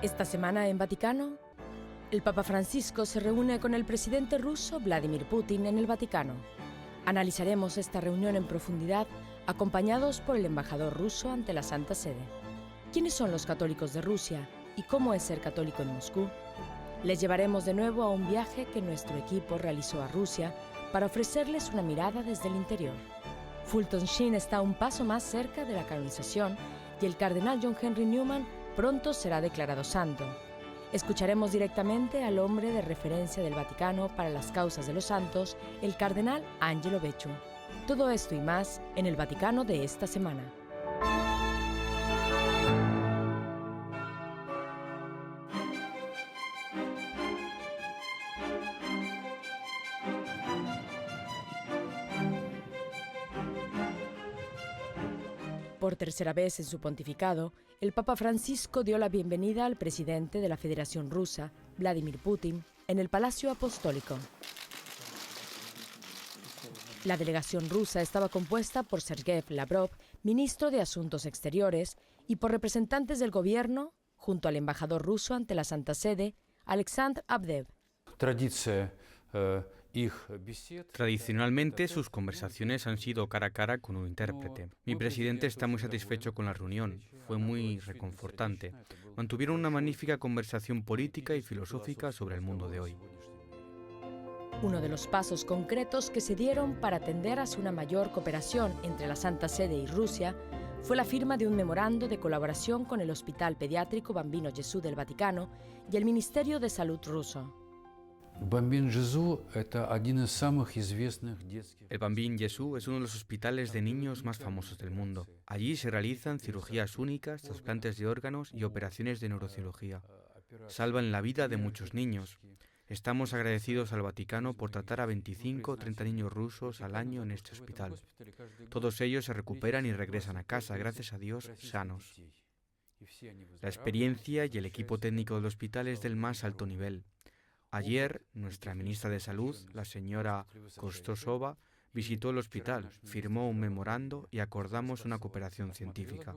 Esta semana en Vaticano, el Papa Francisco se reúne con el presidente ruso Vladimir Putin en el Vaticano. Analizaremos esta reunión en profundidad, acompañados por el embajador ruso ante la Santa Sede. ¿Quiénes son los católicos de Rusia y cómo es ser católico en Moscú? Les llevaremos de nuevo a un viaje que nuestro equipo realizó a Rusia para ofrecerles una mirada desde el interior. Fulton Sheen está un paso más cerca de la canonización y el cardenal John Henry Newman pronto será declarado santo. Escucharemos directamente al hombre de referencia del Vaticano para las causas de los santos, el cardenal Angelo Becciu. Todo esto y más en el Vaticano de esta semana. Por tercera vez en su pontificado, el Papa Francisco dio la bienvenida al presidente de la Federación Rusa, Vladimir Putin, en el Palacio Apostólico. La delegación rusa estaba compuesta por Sergei Lavrov, ministro de Asuntos Exteriores, y por representantes del gobierno, junto al embajador ruso ante la Santa Sede, Alexandr Abdev. Tradicionalmente, sus conversaciones han sido cara a cara con un intérprete. Mi presidente está muy satisfecho con la reunión. Fue muy reconfortante. Mantuvieron una magnífica conversación política y filosófica sobre el mundo de hoy. Uno de los pasos concretos que se dieron para tender hacia una mayor cooperación entre la Santa Sede y Rusia fue la firma de un memorando de colaboración con el Hospital Pediátrico Bambino Gesù del Vaticano y el Ministerio de Salud ruso. El Bambino Gesù es uno de los hospitales de niños más famosos del mundo. Allí se realizan cirugías únicas, trasplantes de órganos y operaciones de neurocirugía. Salvan la vida de muchos niños. Estamos agradecidos al Vaticano por tratar a 25 o 30 niños rusos al año en este hospital. Todos ellos se recuperan y regresan a casa, gracias a Dios, sanos. La experiencia y el equipo técnico del hospital es del más alto nivel. Ayer, nuestra ministra de Salud, la señora Kostosova, visitó el hospital, firmó un memorando y acordamos una cooperación científica.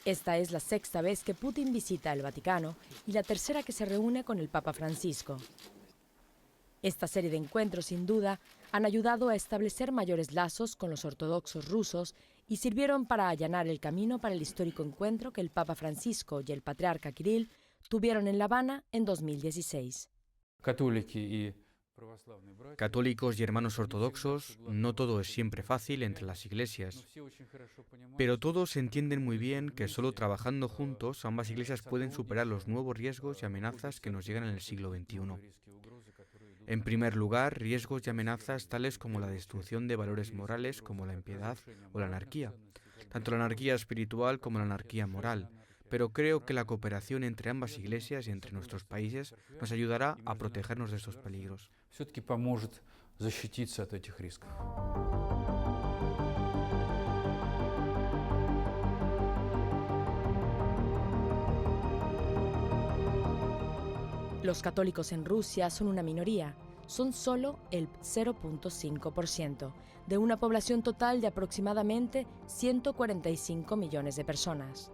Esta es la sexta vez que Putin visita el Vaticano y la tercera que se reúne con el Papa Francisco. Esta serie de encuentros, sin duda, han ayudado a establecer mayores lazos con los ortodoxos rusos y sirvieron para allanar el camino para el histórico encuentro que el Papa Francisco y el patriarca Kirill tuvieron en La Habana en 2016. Católicos y hermanos ortodoxos, no todo es siempre fácil entre las iglesias, pero todos entienden muy bien que solo trabajando juntos ambas iglesias pueden superar los nuevos riesgos y amenazas que nos llegan en el siglo XXI. En primer lugar, riesgos y amenazas tales como la destrucción de valores morales como la impiedad o la anarquía, tanto la anarquía espiritual como la anarquía moral. Pero creo que la cooperación entre ambas iglesias y entre nuestros países nos ayudará a protegernos de estos peligros. Los católicos en Rusia son una minoría. Son solo el 0.5% de una población total de aproximadamente 145 millones de personas.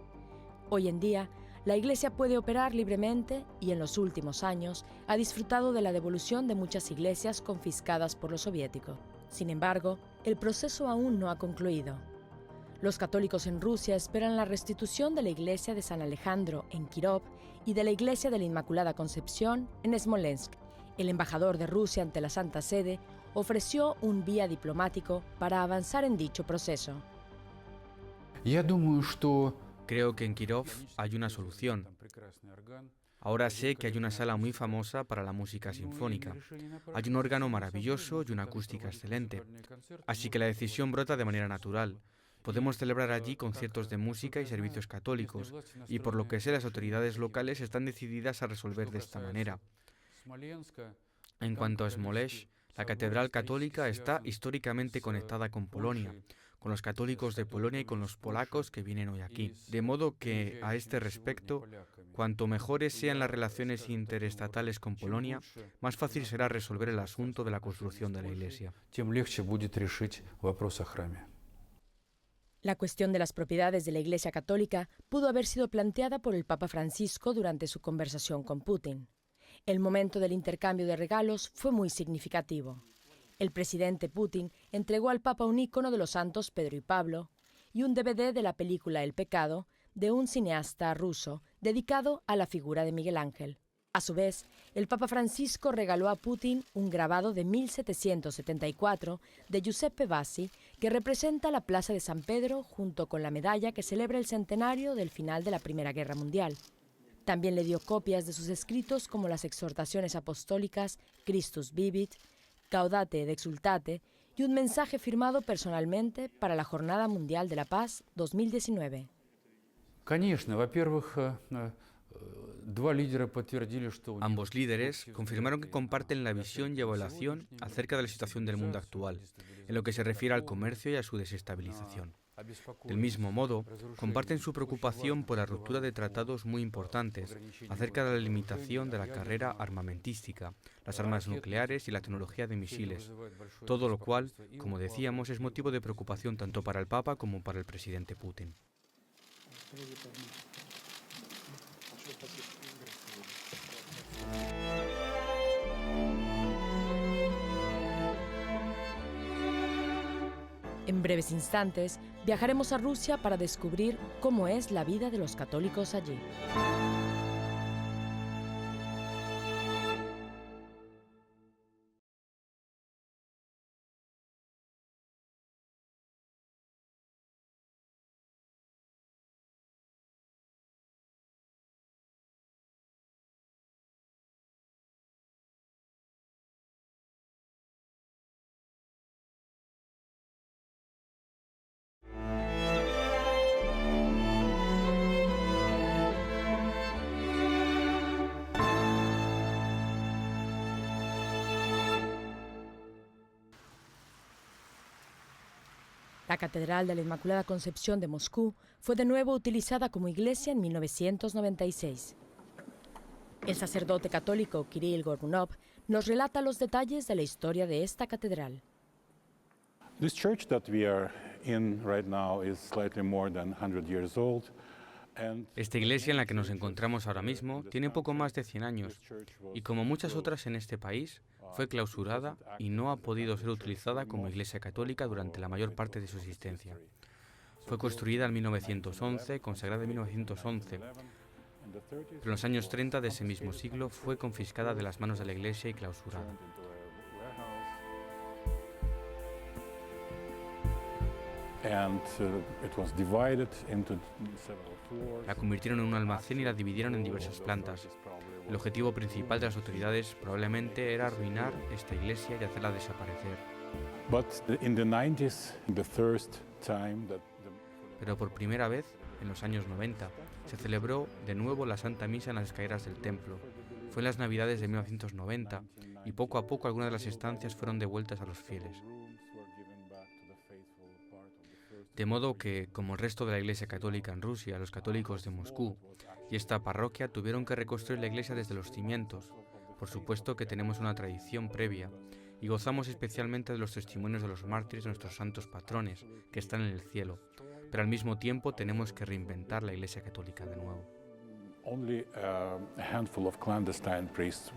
Hoy en día, la Iglesia puede operar libremente y en los últimos años ha disfrutado de la devolución de muchas iglesias confiscadas por los soviéticos. Sin embargo, el proceso aún no ha concluido. Los católicos en Rusia esperan la restitución de la iglesia de San Alejandro en Kirov y de la iglesia de la Inmaculada Concepción en Smolensk. El embajador de Rusia ante la Santa Sede ofreció un vía diplomático para avanzar en dicho proceso. Creo que en Kirov hay una solución. Ahora sé que hay una sala muy famosa para la música sinfónica. Hay un órgano maravilloso y una acústica excelente. Así que la decisión brota de manera natural. Podemos celebrar allí conciertos de música y servicios católicos, y por lo que sé, las autoridades locales están decididas a resolver de esta manera. En cuanto a Smolensk, la catedral católica está históricamente conectada con Polonia, con los católicos de Polonia y con los polacos que vienen hoy aquí. De modo que, a este respecto, cuanto mejores sean las relaciones interestatales con Polonia, más fácil será resolver el asunto de la construcción de la iglesia. La cuestión de las propiedades de la Iglesia Católica pudo haber sido planteada por el Papa Francisco durante su conversación con Putin. El momento del intercambio de regalos fue muy significativo. El presidente Putin entregó al Papa un ícono de los santos Pedro y Pablo y un DVD de la película El pecado de un cineasta ruso dedicado a la figura de Miguel Ángel. A su vez, el Papa Francisco regaló a Putin un grabado de 1774 de Giuseppe Bassi que representa la Plaza de San Pedro junto con la medalla que celebra el centenario del final de la Primera Guerra Mundial. También le dio copias de sus escritos como las exhortaciones apostólicas Christus Vivit, Gaudate et Exultate y un mensaje firmado personalmente para la Jornada Mundial de la Paz 2019. Ambos líderes confirmaron que comparten la visión y evaluación acerca de la situación del mundo actual, en lo que se refiere al comercio y a su desestabilización. Del mismo modo, comparten su preocupación por la ruptura de tratados muy importantes acerca de la limitación de la carrera armamentística, las armas nucleares y la tecnología de misiles, todo lo cual, como decíamos, es motivo de preocupación tanto para el Papa como para el presidente Putin. En breves instantes, viajaremos a Rusia para descubrir cómo es la vida de los católicos allí. La Catedral de la Inmaculada Concepción de Moscú fue de nuevo utilizada como iglesia en 1996. El sacerdote católico Kirill Gorgunov nos relata los detalles de la historia de esta catedral. This church that we are in right now is slightly more than 100 years old. Esta iglesia en la que nos encontramos ahora mismo tiene poco más de 100 años y, como muchas otras en este país, fue clausurada y no ha podido ser utilizada como iglesia católica durante la mayor parte de su existencia. Fue construida en 1911, consagrada en 1911, pero en los años 30 de ese mismo siglo fue confiscada de las manos de la iglesia y clausurada. La convirtieron en un almacén y la dividieron en diversas plantas. El objetivo principal de las autoridades probablemente era arruinar esta iglesia y hacerla desaparecer. Pero por primera vez, en los años 90, se celebró de nuevo la Santa Misa en las escaleras del templo. Fue en las Navidades de 1990 y poco a poco algunas de las estancias fueron devueltas a los fieles. De modo que, como el resto de la Iglesia Católica en Rusia, los católicos de Moscú y esta parroquia tuvieron que reconstruir la iglesia desde los cimientos. Por supuesto que tenemos una tradición previa y gozamos especialmente de los testimonios de los mártires de nuestros santos patrones, que están en el cielo, pero al mismo tiempo tenemos que reinventar la Iglesia Católica de nuevo. Only a handful of clandestine priests.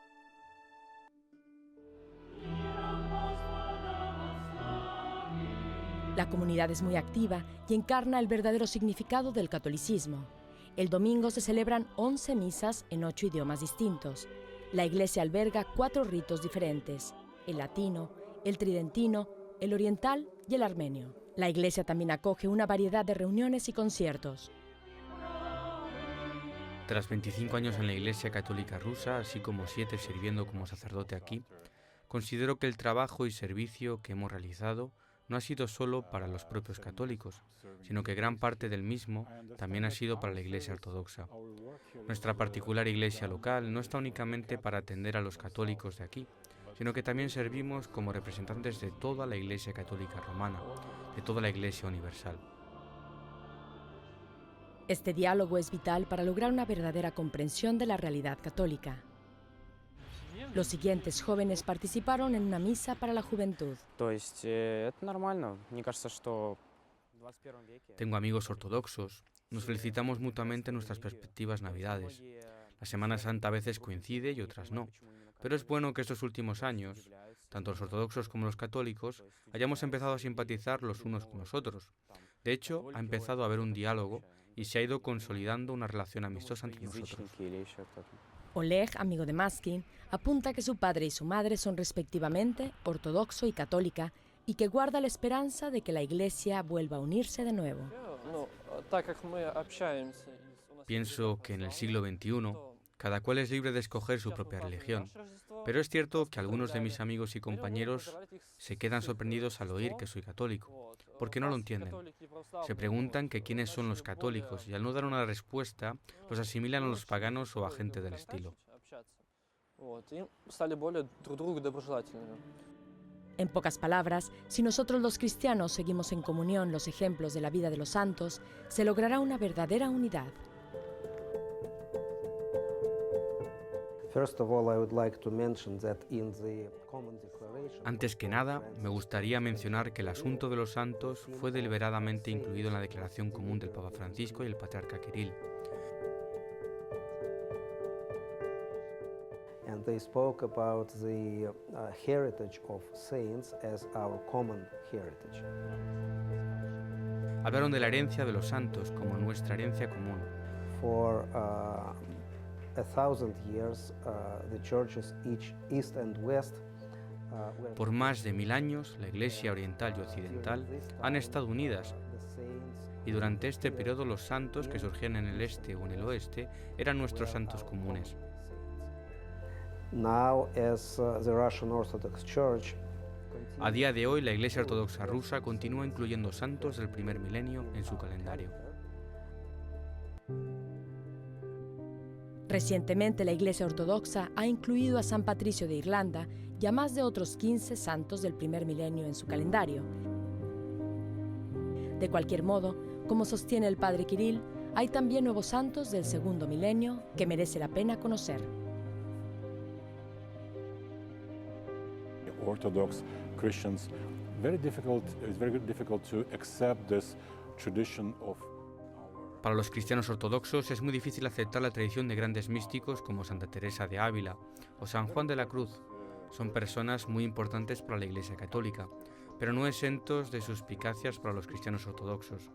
La comunidad es muy activa y encarna el verdadero significado del catolicismo. El domingo se celebran 11 misas en 8 idiomas distintos. La iglesia alberga 4 ritos diferentes: el latino, el tridentino, el oriental y el armenio. La iglesia también acoge una variedad de reuniones y conciertos. Tras 25 años en la Iglesia Católica rusa, así como 7 sirviendo como sacerdote aquí, considero que el trabajo y servicio que hemos realizado no ha sido solo para los propios católicos, sino que gran parte del mismo también ha sido para la Iglesia Ortodoxa. Nuestra particular iglesia local no está únicamente para atender a los católicos de aquí, sino que también servimos como representantes de toda la Iglesia Católica Romana, de toda la Iglesia Universal. Este diálogo es vital para lograr una verdadera comprensión de la realidad católica. Los siguientes jóvenes participaron en una misa para la juventud. Tengo amigos ortodoxos, nos felicitamos mutuamente en nuestras perspectivas navidades. La Semana Santa a veces coincide y otras no, pero es bueno que estos últimos años, tanto los ortodoxos como los católicos, hayamos empezado a simpatizar los unos con los otros. De hecho, ha empezado a haber un diálogo y se ha ido consolidando una relación amistosa entre nosotros. Oleg, amigo de Maskin, apunta que su padre y su madre son respectivamente ortodoxo y católica y que guarda la esperanza de que la Iglesia vuelva a unirse de nuevo. Pienso que en el siglo XXI, cada cual es libre de escoger su propia religión, pero es cierto que algunos de mis amigos y compañeros se quedan sorprendidos al oír que soy católico, porque no lo entienden. Se preguntan que quiénes son los católicos y al no dar una respuesta, los asimilan a los paganos o a gente del estilo. En pocas palabras, si nosotros los cristianos seguimos en comunión los ejemplos de la vida de los santos, se logrará una verdadera unidad. Antes que nada, me gustaría mencionar que el asunto de los santos fue deliberadamente incluido en la declaración común del Papa Francisco y el Patriarca Kirill. And they spoke about the heritage of saints as our common heritage. Hablaron de la herencia de los santos como nuestra herencia común. For 1,000 years, the churches, east and west, Por más de 1000 años, la Iglesia oriental y occidental han estado unidas, y durante este periodo los santos que surgían en el este o en el oeste eran nuestros santos comunes. Now, as the Russian Orthodox Church, A día de hoy, la Iglesia Ortodoxa rusa continúa incluyendo santos del primer milenio en su calendario. Recientemente, la Iglesia Ortodoxa ha incluido a San Patricio de Irlanda y a más de otros 15 santos del primer milenio en su calendario. De cualquier modo, como sostiene el padre Kirill, hay también nuevos santos del segundo milenio que merece la pena conocer. Orthodox Christians, it's very difficult to accept this tradition of. Para los cristianos ortodoxos es muy difícil aceptar la tradición de grandes místicos como Santa Teresa de Ávila o San Juan de la Cruz. Son personas muy importantes para la Iglesia Católica, pero no exentos de suspicacias para los cristianos ortodoxos.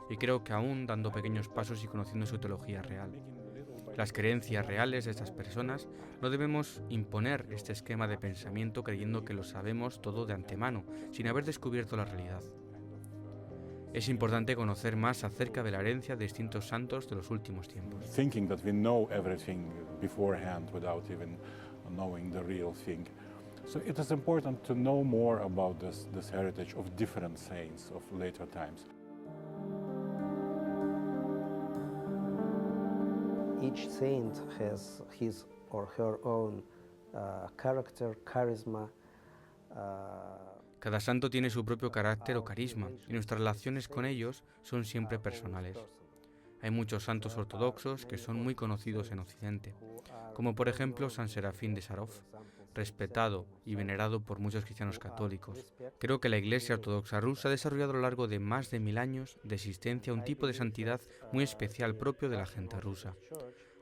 Y creo que aún dando pequeños pasos y conociendo su teología real. Las creencias reales de estas personas, no debemos imponer este esquema de pensamiento creyendo que lo sabemos todo de antemano, sin haber descubierto la realidad. Es importante conocer más acerca de la herencia de distintos santos de los últimos tiempos. Thinking that we know everything beforehand without even knowing the real thing. So it is important to know more about this heritage of different saints of later times. each saint has his or her own character, charisma. Cada santo tiene su propio carácter o carisma, y nuestras relaciones con ellos son siempre personales. Hay muchos santos ortodoxos que son muy conocidos en Occidente, como por ejemplo San Serafín de Sarov, respetado y venerado por muchos cristianos católicos. Creo que la Iglesia Ortodoxa rusa ha desarrollado a lo largo de más de 1000 años de existencia un tipo de santidad muy especial propio de la gente rusa.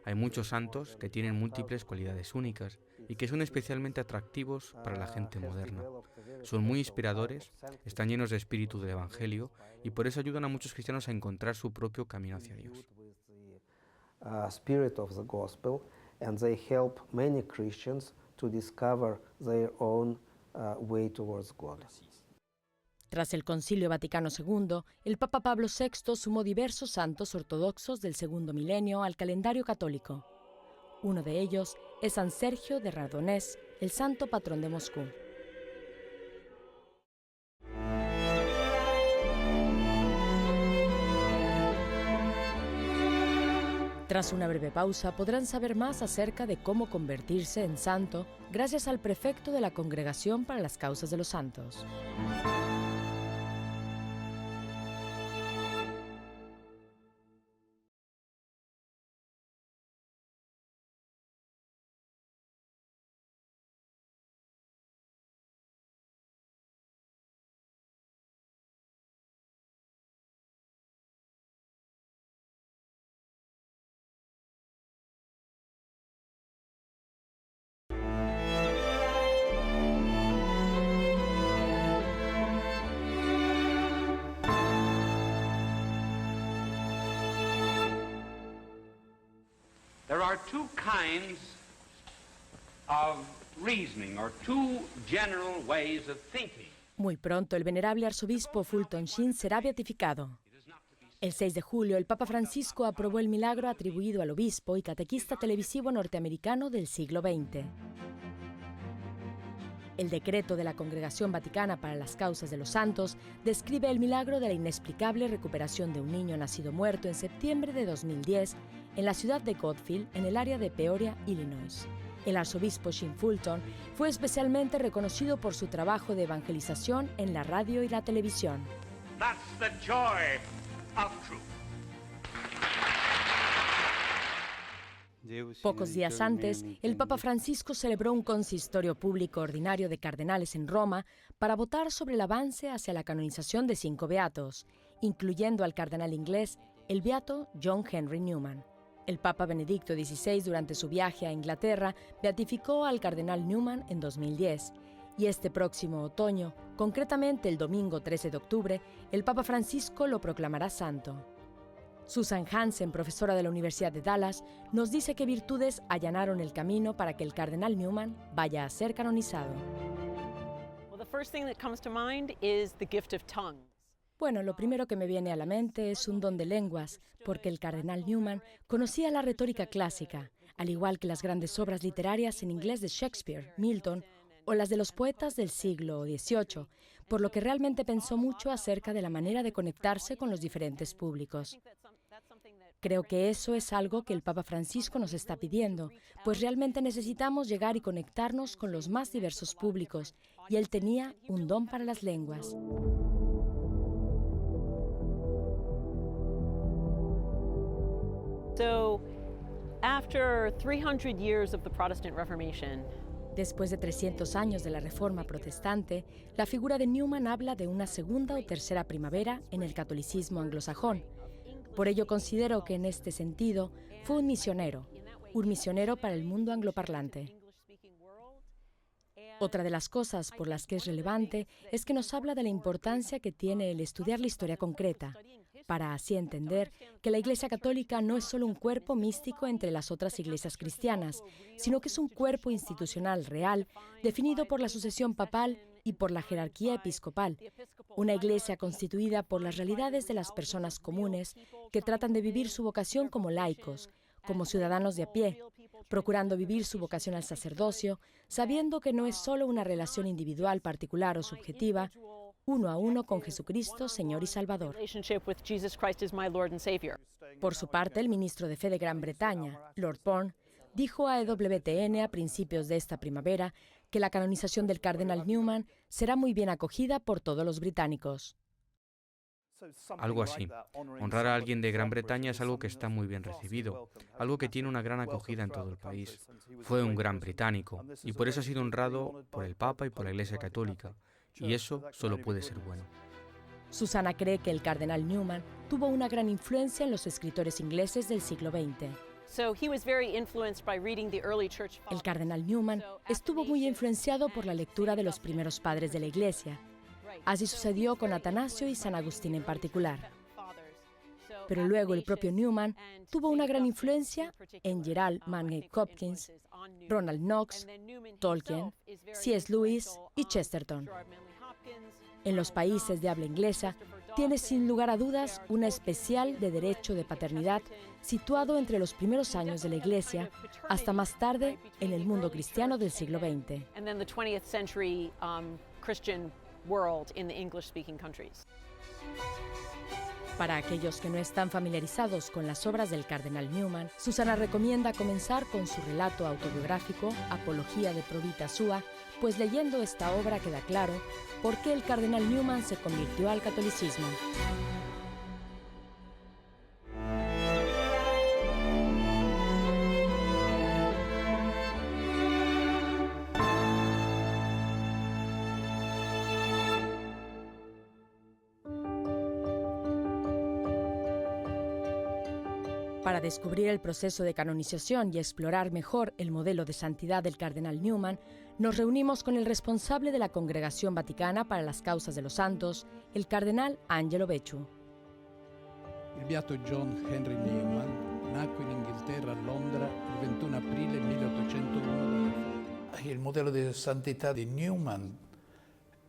Hay muchos santos que tienen múltiples cualidades únicas y que son especialmente atractivos para la gente moderna. Son muy inspiradores, están llenos de espíritu del Evangelio y por eso ayudan a muchos cristianos a encontrar su propio camino hacia Dios. Spirit of the gospel, and they help many Christians to discover their own way towards God. Tras el Concilio Vaticano II, el Papa Pablo VI sumó diversos santos ortodoxos del segundo milenio al calendario católico. Uno de ellos es San Sergio de Radonez, el santo patrón de Moscú. Tras una breve pausa, podrán saber más acerca de cómo convertirse en santo gracias al prefecto de la Congregación para las Causas de los Santos. There are two kinds of reasoning, or two general ways of thinking. Muy pronto el venerable arzobispo Fulton Sheen será beatificado. El 6 de julio, el Papa Francisco aprobó el milagro atribuido al obispo y catequista televisivo norteamericano del siglo XX. El decreto de la Congregación Vaticana para las Causas de los Santos describe el milagro de la inexplicable recuperación de un niño nacido muerto en septiembre de 2010 en la ciudad de Godfield, en el área de Peoria, Illinois. El arzobispo Sheen Fulton fue especialmente reconocido por su trabajo de evangelización en la radio y la televisión. That's the joy of truth. Pocos días antes, el Papa Francisco celebró un consistorio público ordinario de cardenales en Roma para votar sobre el avance hacia la canonización de 5 beatos, incluyendo al cardenal inglés, el beato John Henry Newman. El Papa Benedicto XVI, durante su viaje a Inglaterra, beatificó al cardenal Newman en 2010. Y este próximo otoño, concretamente el domingo 13 de octubre, el Papa Francisco lo proclamará santo. Susan Hansen, profesora de la Universidad de Dallas, nos dice qué virtudes allanaron el camino para que el cardenal Newman vaya a ser canonizado. Bueno, lo primero que me viene a la mente es un don de lenguas, porque el cardenal Newman conocía la retórica clásica, al igual que las grandes obras literarias en inglés de Shakespeare, Milton o las de los poetas del siglo XVIII, por lo que realmente pensó mucho acerca de la manera de conectarse con los diferentes públicos. Creo que eso es algo que el Papa Francisco nos está pidiendo, pues realmente necesitamos llegar y conectarnos con los más diversos públicos, y él tenía un don para las lenguas. So, after 300 years of the Protestant Reformation, después de 300 años de la Reforma Protestante, la figura de Newman habla de una segunda o tercera primavera en el catolicismo anglosajón. Por ello considero que en este sentido fue un misionero para el mundo angloparlante. Otra de las cosas por las que es relevante es que nos habla de la importancia que tiene el estudiar la historia concreta, para así entender que la Iglesia Católica no es solo un cuerpo místico entre las otras iglesias cristianas, sino que es un cuerpo institucional real, definido por la sucesión papal y por la jerarquía episcopal, una iglesia constituida por las realidades de las personas comunes que tratan de vivir su vocación como laicos, como ciudadanos de a pie, procurando vivir su vocación al sacerdocio, sabiendo que no es solo una relación individual, particular o subjetiva, uno a uno con Jesucristo, Señor y Salvador. Por su parte, el ministro de Fe de Gran Bretaña, Lord Bourne, dijo a EWTN a principios de esta primavera que la canonización del cardenal Newman será muy bien acogida por todos los británicos. Algo así. Honrar a alguien de Gran Bretaña es algo que está muy bien recibido, algo que tiene una gran acogida en todo el país. Fue un gran británico, y por eso ha sido honrado por el Papa y por la Iglesia Católica, y eso solo puede ser bueno. Susana cree que el cardenal Newman tuvo una gran influencia en los escritores ingleses del siglo XX. El cardenal Newman estuvo muy influenciado por la lectura de los primeros padres de la Iglesia. Así sucedió con Atanasio y San Agustín en particular. Pero luego el propio Newman tuvo una gran influencia en Gerald Manley Hopkins, Ronald Knox, Tolkien, C.S. Lewis y Chesterton. En los países de habla inglesa, tiene sin lugar a dudas una especial de derecho de paternidad situado entre los primeros años de la Iglesia hasta más tarde en el mundo cristiano del siglo XX. Para aquellos que no están familiarizados con las obras del cardenal Newman, Susana recomienda comenzar con su relato autobiográfico, Apología de Pro Vita Sua, pues leyendo esta obra queda claro por qué el cardenal Newman se convirtió al catolicismo. Para descubrir el proceso de canonización y explorar mejor el modelo de santidad del cardenal Newman, nos reunimos con el responsable de la Congregación Vaticana para las Causas de los Santos, el cardenal Angelo Becciu. Il beato John Henry Newman nacque in Inghilterra, a Londra, il 21 aprile 1801. Il modello di santità di Newman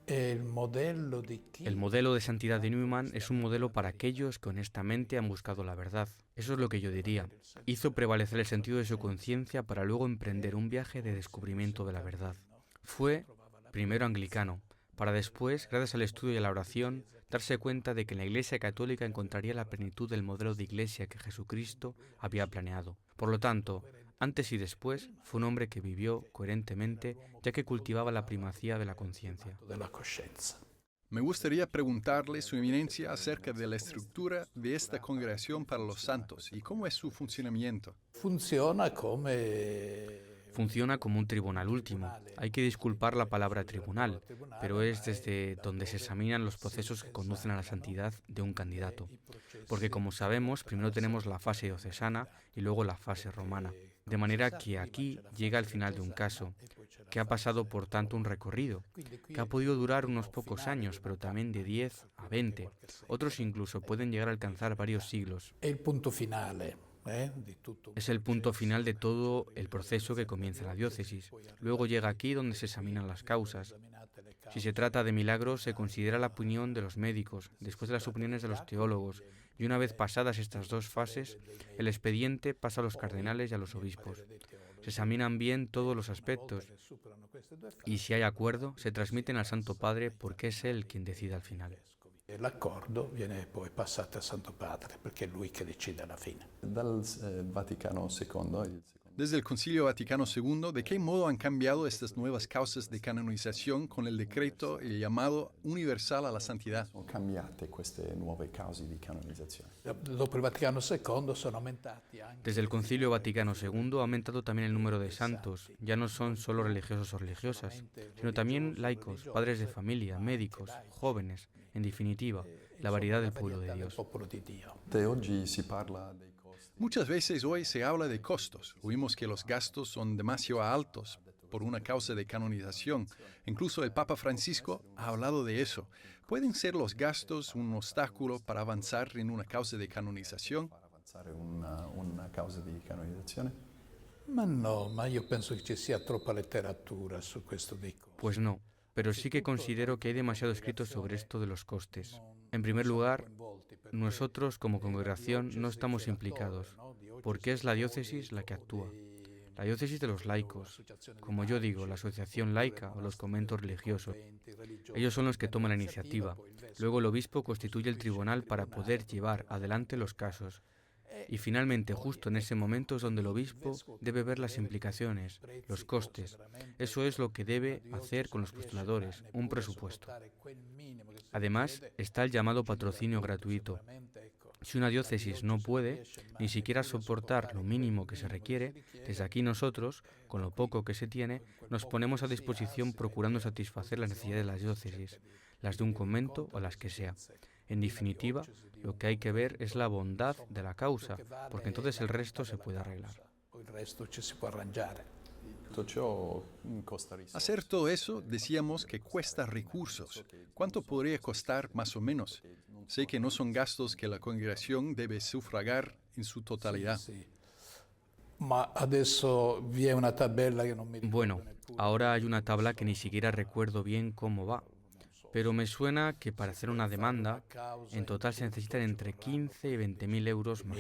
è il modello di chi... El modelo de santidad de Newman es un modelo para aquellos que honestamente han buscado la verdad. Eso es lo que yo diría. Hizo prevalecer el sentido de su conciencia para luego emprender un viaje de descubrimiento de la verdad. Fue primero anglicano, para después, gracias al estudio y a la oración, darse cuenta de que en la Iglesia Católica encontraría la plenitud del modelo de iglesia que Jesucristo había planeado. Por lo tanto, antes y después, fue un hombre que vivió coherentemente, ya que cultivaba la primacía de la conciencia. Me gustaría preguntarle, Su Eminencia, acerca de la estructura de esta congregación para los santos y cómo es su funcionamiento. Funciona como un tribunal último. Hay que disculpar la palabra tribunal, pero es desde donde se examinan los procesos que conducen a la santidad de un candidato. Porque como sabemos, primero tenemos la fase diocesana y luego la fase romana. De manera que aquí llega al final de un caso, que ha pasado por tanto un recorrido, que ha podido durar unos pocos años, pero también de 10 a 20. Otros incluso pueden llegar a alcanzar varios siglos. Es el punto final de todo el proceso que comienza la diócesis. Luego llega aquí donde se examinan las causas. Si se trata de milagros, se considera la opinión de los médicos, después de las opiniones de los teólogos, y una vez pasadas estas dos fases, el expediente pasa a los cardenales y a los obispos. Se examinan bien todos los aspectos, y si hay acuerdo, se transmiten al Santo Padre porque es él quien decide al final. L'accordo viene poi passato al Santo Padre, perché è lui che decide alla fine. Dal Vaticano II, Desde el Concilio Vaticano II, ¿de qué modo han cambiado estas nuevas causas de canonización con el decreto y el llamado universal a la santidad? sono cambiate queste nuove cause di canonizzazione. Dopo il Vaticano II sono aumentati anche... Desde el Concilio Vaticano II ha aumentado también el número de santos. Ya no son solo religiosos o religiosas, sino también laicos, padres de familia, médicos, jóvenes, en definitiva, la variedad del pueblo de Dios. Oggi si parla dei costi. Muchas veces hoy se habla de costos. Oímos que los gastos son demasiado altos por una causa de canonización. Incluso el Papa Francisco ha hablado de eso. ¿Pueden ser los gastos un obstáculo para avanzar en una causa de canonización? Per avanzare una causa di canonizzazione? Ma no, ma io penso che ci sia troppa letteratura su questo dico. Pues no, pero sí que considero que hay demasiado escrito sobre esto de los costes. En primer lugar, nosotros como congregación no estamos implicados, porque es la diócesis la que actúa. La diócesis de los laicos, como yo digo, la asociación laica o los conventos religiosos. Ellos son los que toman la iniciativa. Luego el obispo constituye el tribunal para poder llevar adelante los casos. Y finalmente, justo en ese momento es donde el obispo debe ver las implicaciones, los costes. Eso es lo que debe hacer con los postuladores, un presupuesto. Además, está el llamado patrocinio gratuito. Si una diócesis no puede ni siquiera soportar lo mínimo que se requiere, desde aquí nosotros, con lo poco que se tiene, nos ponemos a disposición procurando satisfacer las necesidades de las diócesis, las de un convento o las que sea. En definitiva, lo que hay que ver es la bondad de la causa, porque entonces el resto se puede arreglar. Hacer todo eso, decíamos que cuesta recursos. ¿Cuánto podría costar más o menos? Sé que no son gastos que la congregación debe sufragar en su totalidad. Bueno, ahora hay una tabla que ni siquiera recuerdo bien cómo va, pero me suena que para hacer una demanda, en total se necesitan entre 15 y 20.000 euros más.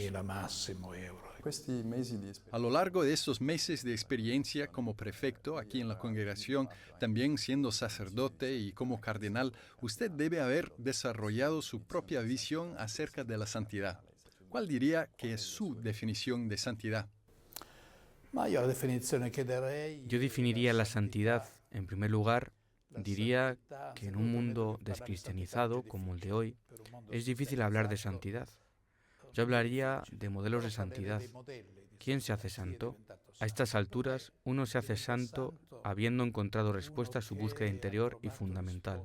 A lo largo de estos meses de experiencia como prefecto aquí en la congregación, también siendo sacerdote y como cardenal, usted debe haber desarrollado su propia visión acerca de la santidad. ¿Cuál diría que es su definición de santidad? Yo definiría la santidad, en primer lugar, diría que en un mundo descristianizado como el de hoy, es difícil hablar de santidad. Yo hablaría de modelos de santidad. ¿Quién se hace santo? A estas alturas, uno se hace santo habiendo encontrado respuesta a su búsqueda interior y fundamental.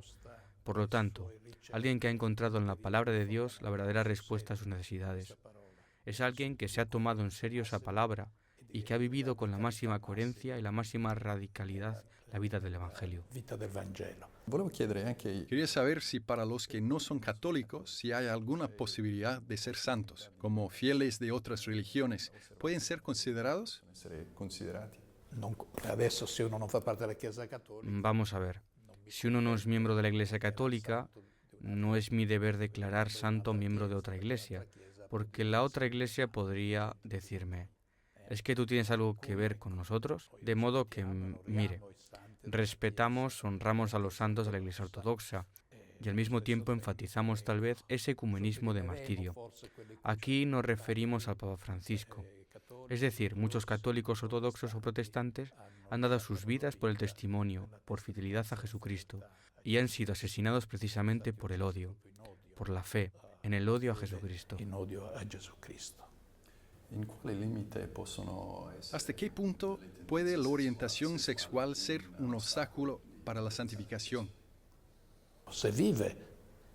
Por lo tanto, alguien que ha encontrado en la palabra de Dios la verdadera respuesta a sus necesidades. Es alguien que se ha tomado en serio esa palabra y que ha vivido con la máxima coherencia y la máxima radicalidad la vida del Evangelio. Vita del Vangelo. Volevo chiedere anche, Quería saber si para los que no son católicos, si hay alguna posibilidad de ser santos, como fieles de otras religiones, ¿pueden ser considerados? essere considerati. Adesso se uno non fa parte della Chiesa Cattolica, Vamos a ver, si uno no es miembro de la Iglesia Católica, no es mi deber declarar santo a un miembro de otra iglesia, porque la otra iglesia podría decirme, ¿es que tú tienes algo que ver con nosotros? De modo que, mire, respetamos, honramos a los santos de la Iglesia Ortodoxa y al mismo tiempo enfatizamos tal vez ese ecumenismo de martirio. Aquí nos referimos al Papa Francisco. Es decir, muchos católicos ortodoxos o protestantes han dado sus vidas por el testimonio, por fidelidad a Jesucristo, y han sido asesinados precisamente por el odio, por la fe, en el odio a Jesucristo. in odio a Gesù Cristo. In quale limite possono essere? ¿Hasta qué punto puede la orientación sexual ser un obstáculo para la santificación? Se vive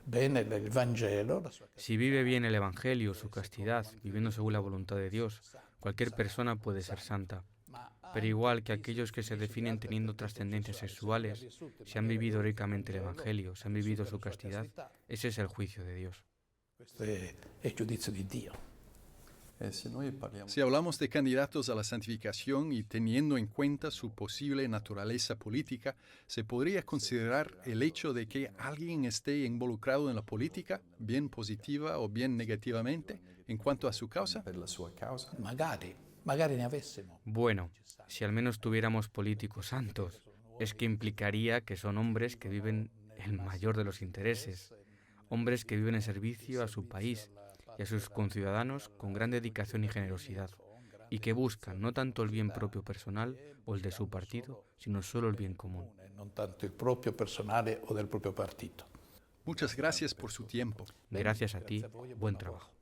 bene il Vangelo, la sua Si vive bien el Evangelio, su castidad, viviendo según la voluntad de Dios, cualquier persona puede ser santa. Pero igual que aquellos que se definen teniendo trascendencias sexuales, si han vivido heroicamente el Evangelio, si han vivido su castidad, ese es el juicio de Dios. questo è il giudizio di Dio. Se noi parliamo Si hablamos de candidatos a la santificación y teniendo en cuenta su posible naturaleza política, ¿se podría considerar el hecho de que alguien esté involucrado en la política, bien positiva o bien negativamente, en cuanto a su causa? per la sua causa, Magari ne avessimo. Bueno, si al menos tuviéramos políticos santos, es que implicaría que son hombres que viven el mayor de los intereses, hombres que viven en servicio a su país y a sus conciudadanos con gran dedicación y generosidad, y que buscan no tanto el bien propio personal o el de su partido, sino solo el bien común. Non tanto il proprio personale o del proprio partito. Muchas gracias por su tiempo. Gracias a ti, buen trabajo.